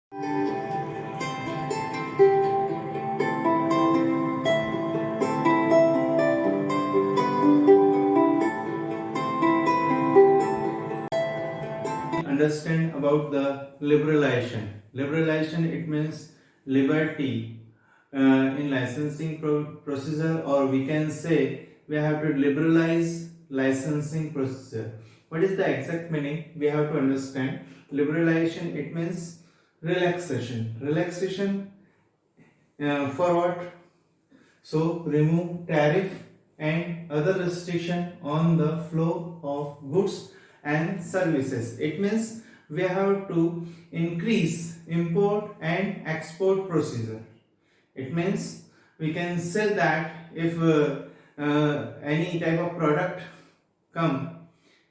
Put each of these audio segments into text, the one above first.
Understand about the liberalization. Liberalization, it means liberty in licensing procedure, or we can say we have to liberalize licensing procedure. What is the exact meaning? We have to understand. Liberalization, it means relaxation. Relaxation for what? So remove tariff and other restriction on the flow of goods and services. It means we have to increase import and export procedure. It means we can say that if any type of product come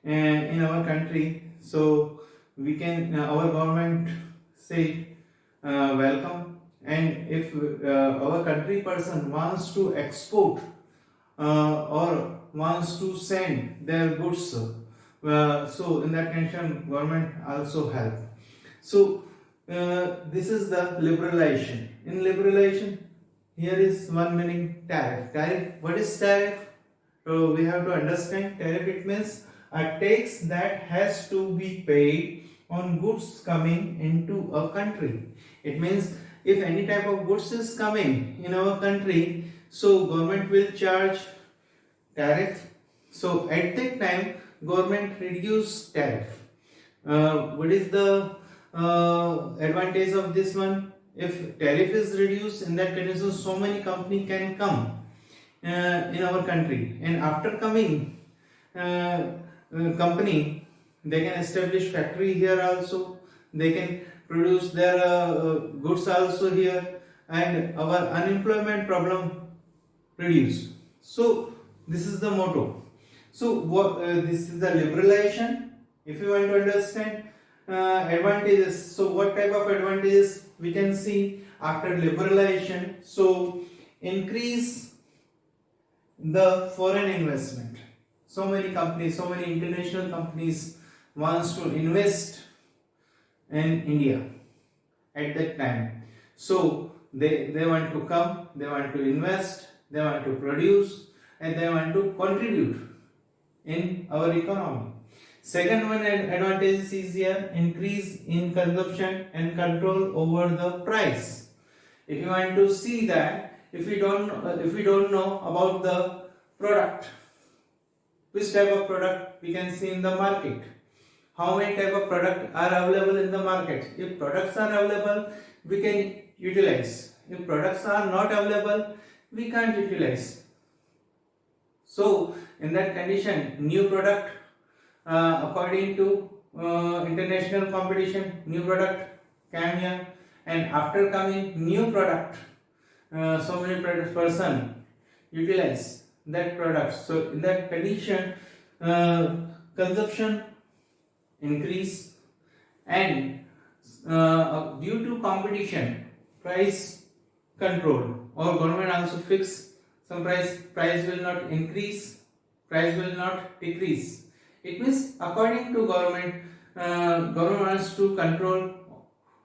in our country, so we can our government say welcome, and if our country person wants to export or wants to send their goods, so in that condition government also help. So this is the liberalization. In liberalization, here is one meaning: tariff. What is tariff? So we have to understand tariff. It means a tax that has to be paid on goods coming into a country. It means if any type of goods is coming in our country, so government will charge tariff. So at that time government reduce tariff. What is the advantage of this one? If tariff is reduced, in that condition so many company can come in our country, and after coming company, they can establish factory here also, they can produce their goods also here, and our unemployment problem reduce. So this is the motto. So what this is the liberalization. If you want to understand advantages, so what type of advantages we can see after liberalization? So increase the foreign investment. So many companies, so many international companies wants to invest in India at that time. So they want to come, they want to invest, they want to produce, and they want to contribute in our economy. Second one advantage is here: increase in consumption and control over the price. If you want to see that, if we don't know about the product, which type of product we can see in the market, how many type of product are available in the market. If products are available, we can utilize. If products are not available, we can't utilize. So in that condition, new product according to international competition, new product came here, and after coming new product, so many person utilize that product. So in that condition, consumption increase, and due to competition, price control, or government also fix some price will not increase, price will not decrease. It means according to government, government wants to control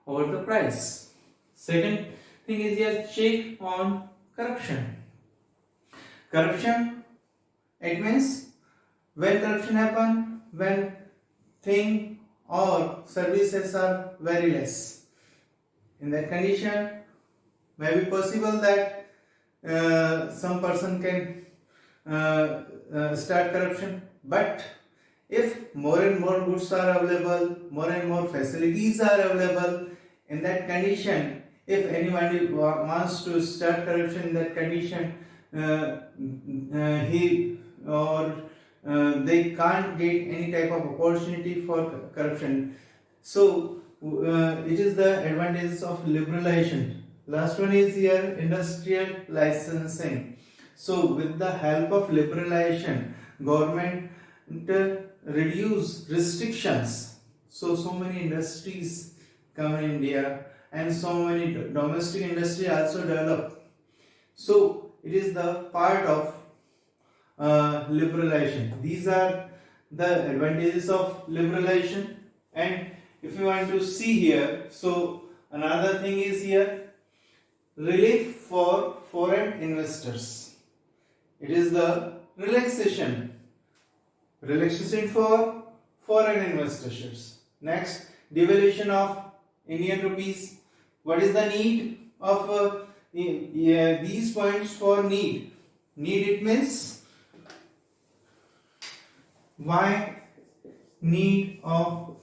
over the price. Second thing is here, check on corruption. Corruption, it means when corruption happen, when thing or services are very less. In that condition, may be possible that some person can start corruption. But if more and more goods are available, more and more facilities are available, in that condition, if anybody wants to start corruption, in that condition, he or they can't get any type of opportunity for corruption. So it is the advantages of liberalization. Last one is here, industrial licensing. So with the help of liberalization, government reduce restrictions. So many industries come in India, and so many domestic industry also develop. So it is the part of liberalization. These are the advantages of liberalization. And if you want to see here, so Another thing is here, relief for foreign investors. It is the relaxation for foreign investors. Next, devaluation of Indian rupees. What is the need of these points for need? Need, it means why need of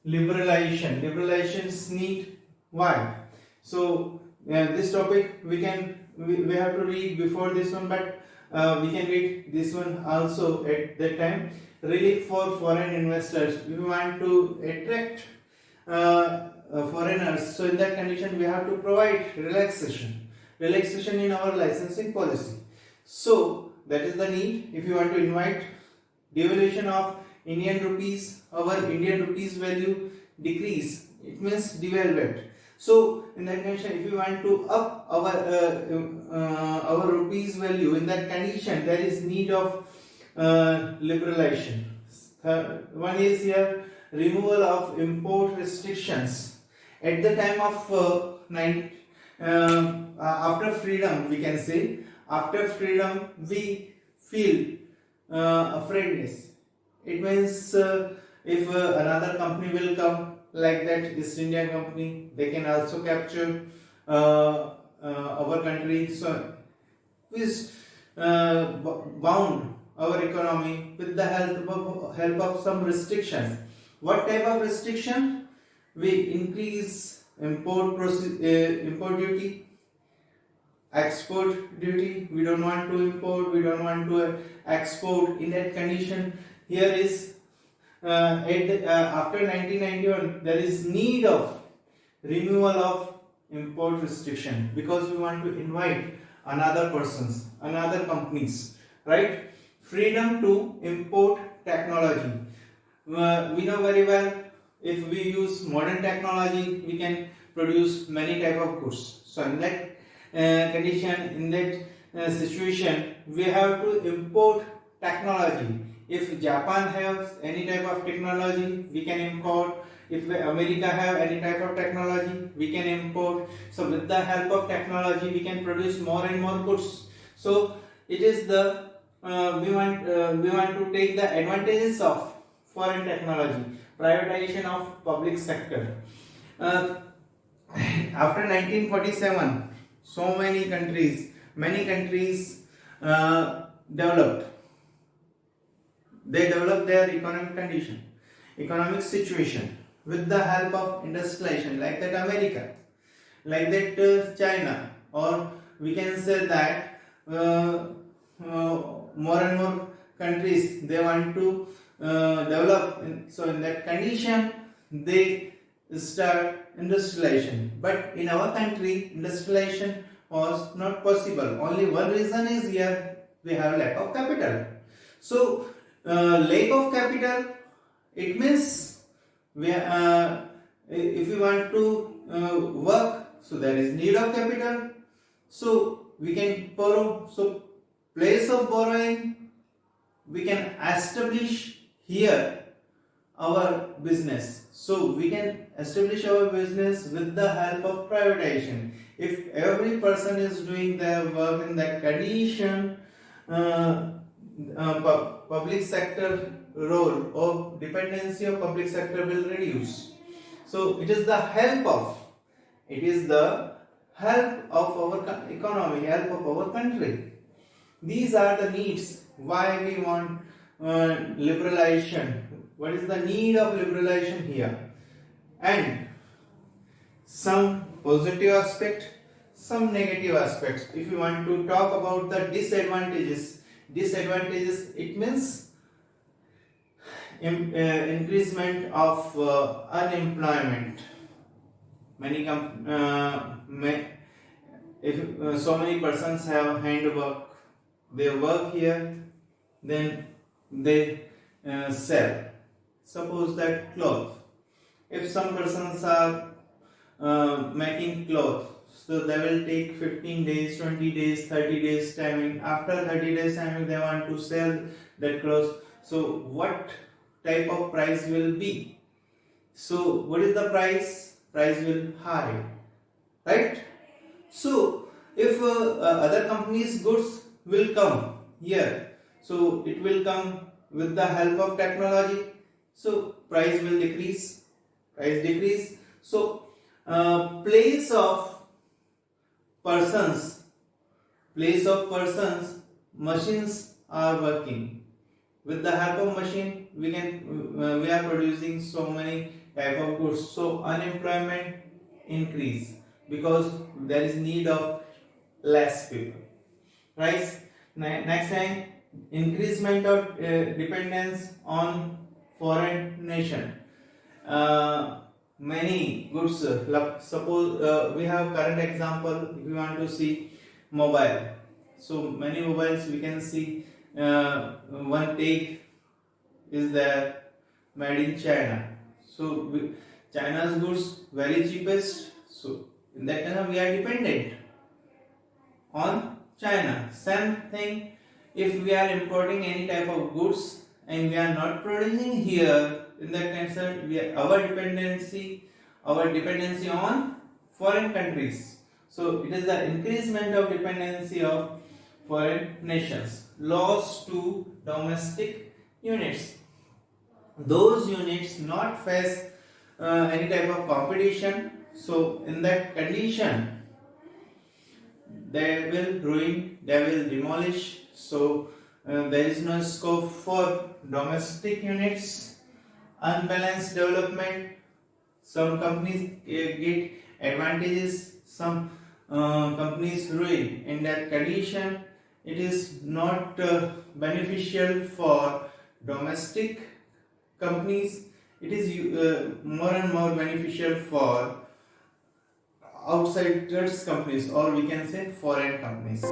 liberalization. Liberalizations need, why? So this topic we have to read before this one, but we can read this one also at that time. Relief for foreign investors. We want to attract foreigners, so in that condition we have to provide relaxation in our licensing policy. So that is the need. If you want to invite devaluation of Indian rupees, our Indian rupees value decrease, it means devaluate. So in that condition, if you want to up our rupees value, in that condition there is need of liberalization. One is here, removal of import restrictions. At the time of after freedom, we can say, after freedom we feel afraidness. It means if another company will come, like that East India Company, they can also capture our country. So this bound our economy with the help of some restrictions. What type of restriction? We increase import duty, export duty. We don't want to import, we don't want to export. In that condition, here is after 1991 there is need of removal of import restriction, because we want to invite another persons, another companies, right? Freedom to import technology. We know very well, if we use modern technology, we can produce many type of goods. So in that condition, in that situation, we have to import technology. If Japan has any type of technology, we can import. If America have any type of technology, we can import. So with the help of technology, we can produce more and more goods. So it is the we want to take the advantages of foreign technology. Privatization of public sector. After 1947, so many countries developed. They developed their economic situation with the help of industrialization, like that America, like that China, or we can say that more and more countries, they want to develop. So in that condition, they start industrialization. But in our country, industrialization was not possible. Only one reason is here, we have lack of capital. So lack of capital, it means if we want to work, so there is need of capital. So we can borrow. So place of borrowing, we can establish here our business. So we can establish our business with the help of privatization. If every person is doing their work in that condition, public sector role or dependency of public sector will reduce. So it is the help of our economy, help of our country. These are the needs why we want liberalization. What is the need of liberalization here? And some positive aspect, some negative aspects. If you want to talk about the disadvantages, it means increasement of unemployment. If so many persons have handwork, they work here, then they sell. Suppose that cloth. If some persons are making cloth, so they will take 15 days, 20 days, 30 days timing. After 30 days timing, they want to sell that cloth. So what type of price will be? So what is the price? price will high, right? So if other companies goods will come here, so it will come with the help of technology, so price will decrease, so place of persons, machines are working. With the help of machine we are producing so many type of goods, so unemployment increase because there is need of less people, right? Next time, increasement of dependence on foreign nation. Many goods, suppose we have current example, if you want to see mobile, so many mobiles we can see, one take is there made in China, so China's goods very cheapest, so in that kind we are dependent on China. Same thing, if we are importing any type of goods and we are not producing here, in that case our dependency on foreign countries. So it is the increasement of dependency of foreign nations. Loss to domestic units. Those units not face any type of competition. So in that condition, they will ruin, they will demolish. So there is no scope for domestic units. Unbalanced development. Some companies get advantages, some companies ruin. In that condition, it is not beneficial for domestic companies. It is more and more beneficial for outsiders companies, or we can say foreign companies.